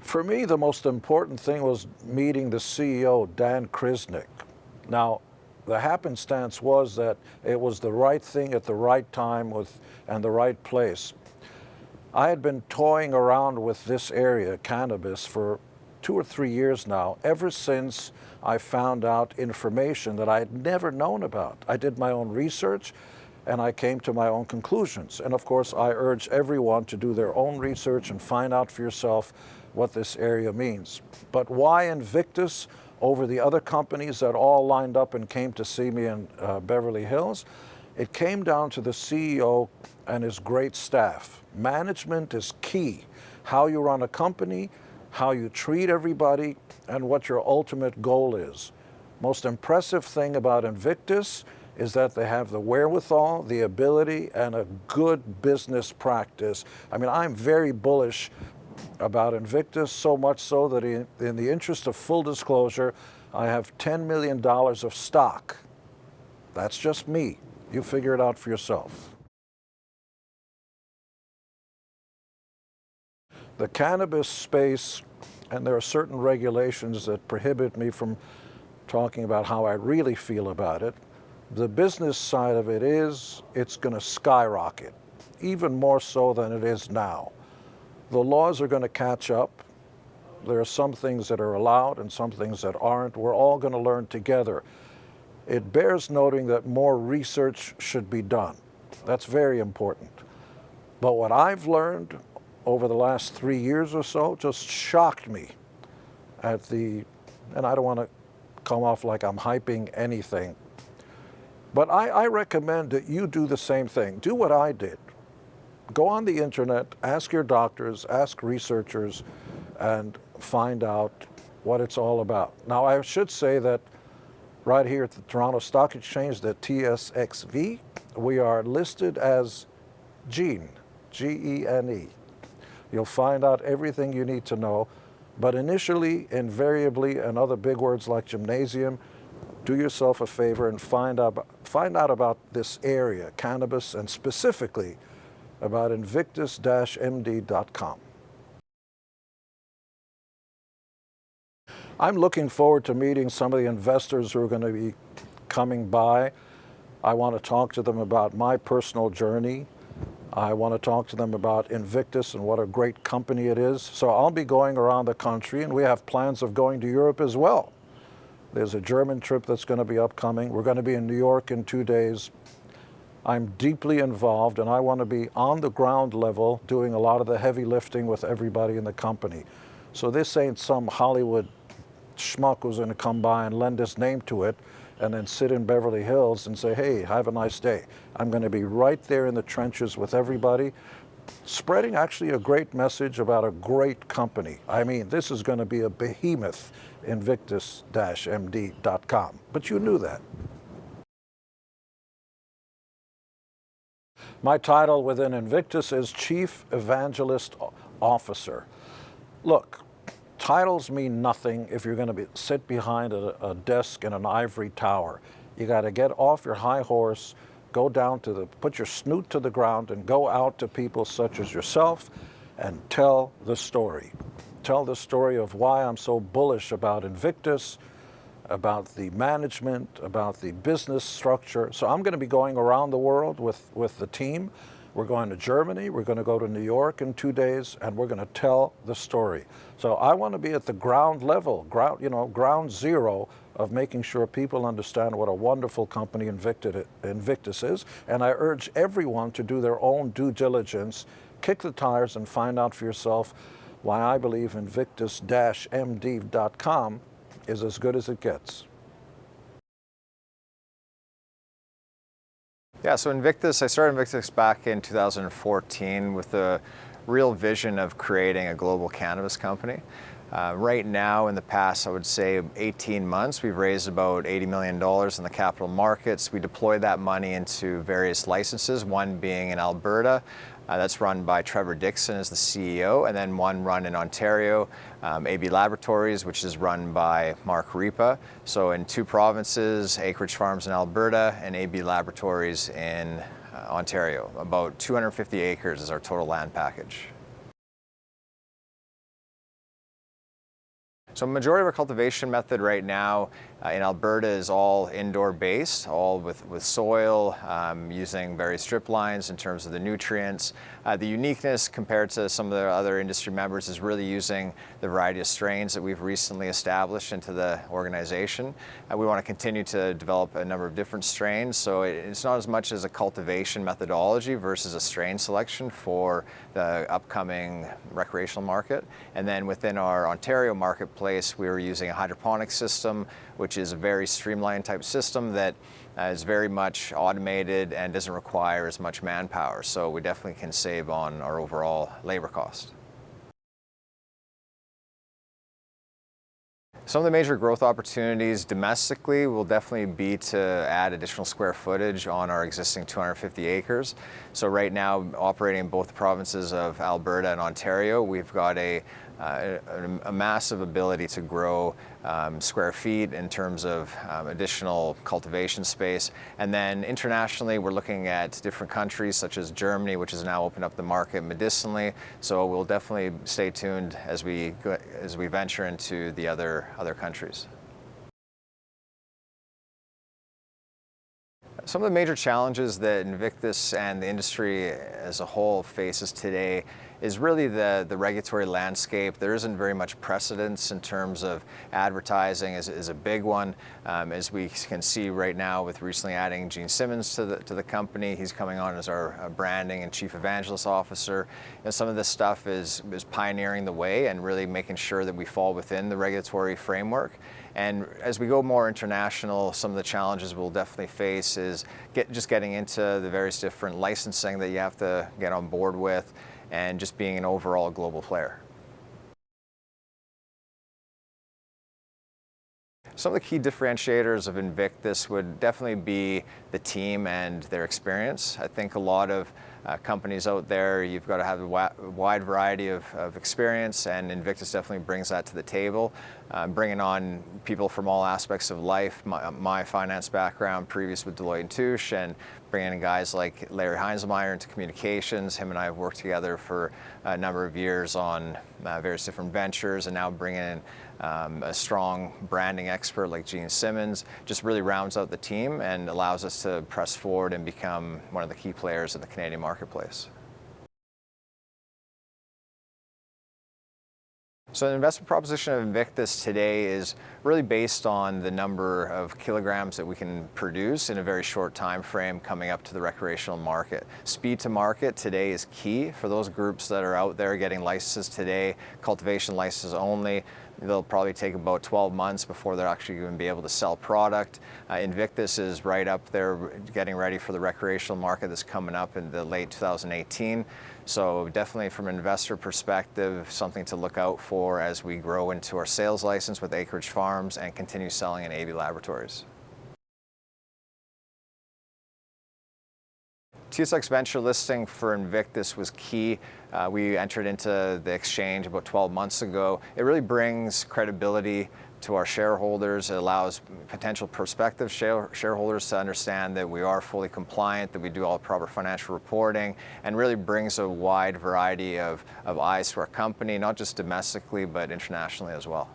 For me, the most important thing was meeting the CEO, Dan Kriznic. Now, the happenstance was that it was the right thing at the right time and the right place. I had been toying around with this area, cannabis, for 2 or 3 years now, ever since I found out information that I had never known about. I did my own research and I came to my own conclusions. And of course, I urge everyone to do their own research and find out for yourself what this area means. But why Invictus over the other companies that all lined up and came to see me in Beverly Hills? It came down to the CEO and his great staff. Management is key. How you run a company, how you treat everybody, and what your ultimate goal is. Most impressive thing about Invictus is that they have the wherewithal, the ability, and a good business practice. I mean, I'm very bullish about Invictus, so much so that in the interest of full disclosure, I have $10 million of stock. That's just me. You figure it out for yourself. The cannabis space, and there are certain regulations that prohibit me from talking about how I really feel about it. The business side of it is, it's going to skyrocket, even more so than it is now. The laws are going to catch up. There are some things that are allowed and some things that aren't. We're all going to learn together. It bears noting that more research should be done. That's very important. But what I've learned over the last 3 years or so just shocked me at and I don't want to come off like I'm hyping anything, but I recommend that you do the same thing. Do what I did. Go on the internet, ask your doctors, ask researchers, and find out what it's all about. Now, I should say that right here at the Toronto Stock Exchange, the TSXV, we are listed as GENE, G-E-N-E. You'll find out everything you need to know, but initially, invariably, and other big words like gymnasium, do yourself a favor and find out about this area, cannabis, and specifically about invictus-md.com. I'm looking forward to meeting some of the investors who are going to be coming by. I want to talk to them about my personal journey. I want to talk to them about Invictus and what a great company it is. So I'll be going around the country, and we have plans of going to Europe as well. There's a German trip that's going to be upcoming. We're going to be in New York in 2 days. I'm deeply involved, and I want to be on the ground level doing a lot of the heavy lifting with everybody in the company. So this ain't some Hollywood schmuck who's going to come by and lend his name to it and then sit in Beverly Hills and say, hey, have a nice day. I'm going to be right there in the trenches with everybody, spreading actually a great message about a great company. I mean, this is going to be a behemoth, Invictus-md.com. But you knew that. My title within Invictus is Chief Evangelist Officer. Look, titles mean nothing if you're going to sit behind a desk in an ivory tower. You got to get off your high horse, go down put your snoot to the ground and go out to people such as yourself and tell the story. Tell the story of why I'm so bullish about Invictus, about the management, about the business structure. So I'm going to be going around the world with the team. We're going to Germany, we're going to go to New York in 2 days, and we're going to tell the story. So I want to be at the ground level, ground zero of making sure people understand what a wonderful company Invictus is. And I urge everyone to do their own due diligence, kick the tires, and find out for yourself why I believe Invictus-md.com is as good as it gets. Yeah, so Invictus, I started Invictus back in 2014 with the real vision of creating a global cannabis company. Right now, in the past, I would say 18 months, we've raised about $80 million in the capital markets. We deployed that money into various licenses, one being in Alberta, that's run by Trevor Dixon as the CEO, and then one run in Ontario, AB Laboratories, which is run by Mark Ripa. So in 2 provinces, Acreage Farms in Alberta and AB Laboratories in Ontario. About 250 acres is our total land package. So majority of our cultivation method right now in Alberta is all indoor based, all with soil, using various drip lines in terms of the nutrients. The uniqueness compared to some of the other industry members is really using the variety of strains that we've recently established into the organization. We want to continue to develop a number of different strains, so it's not as much as a cultivation methodology versus a strain selection for the upcoming recreational market. And then within our Ontario marketplace, we were using a hydroponic system, which is a very streamlined type system that is very much automated and doesn't require as much manpower. So we definitely can save on our overall labor cost. Some of the major growth opportunities domestically will definitely be to add additional square footage on our existing 250 acres. So right now, operating in both the provinces of Alberta and Ontario, we've got a massive ability to grow square feet in terms of additional cultivation space. And then internationally, we're looking at different countries such as Germany, which has now opened up the market medicinally. So we'll definitely stay tuned as we venture into the other countries. Some of the major challenges that Invictus and the industry as a whole faces today is really the regulatory landscape. There isn't very much precedence in terms of advertising is a big one. As we can see right now with recently adding Simmons to the company, he's coming on as our branding and chief evangelist officer. And some of this stuff is pioneering the way and really making sure that we fall within the regulatory framework. And as we go more international, some of the challenges we'll definitely face is just getting into the various different licensing that you have to get on board with, and just being an overall global player. Some of the key differentiators of Invictus would definitely be the team and their experience. I think a lot of companies out there, you've got to have a wide variety of experience, and Invictus definitely brings that to the table. Bringing on people from all aspects of life, my finance background, previous with Deloitte & Touche, and bringing in guys like Larry Heinzelmeyer into communications. Him and I have worked together for a number of years on various different ventures, and now bringing in a strong branding expert like Simmons just really rounds out the team and allows us to press forward and become one of the key players in the Canadian marketplace. So the investment proposition of Invictus today is really based on the number of kilograms that we can produce in a very short time frame coming up to the recreational market. Speed to market today is key for those groups that are out there getting licenses today, cultivation licenses only. They'll probably take about 12 months before they're actually going to be able to sell product. Invictus is right up there getting ready for the recreational market that's coming up in the late 2018. So definitely from an investor perspective, something to look out for as we grow into our sales license with Acreage Farms and continue selling in AB Laboratories. TSX Venture listing for Invictus was key. We entered into the exchange about 12 months ago. It really brings credibility to our shareholders. It allows potential prospective shareholders to understand that we are fully compliant, that we do all proper financial reporting, and really brings a wide variety of eyes to our company, not just domestically, but internationally as well.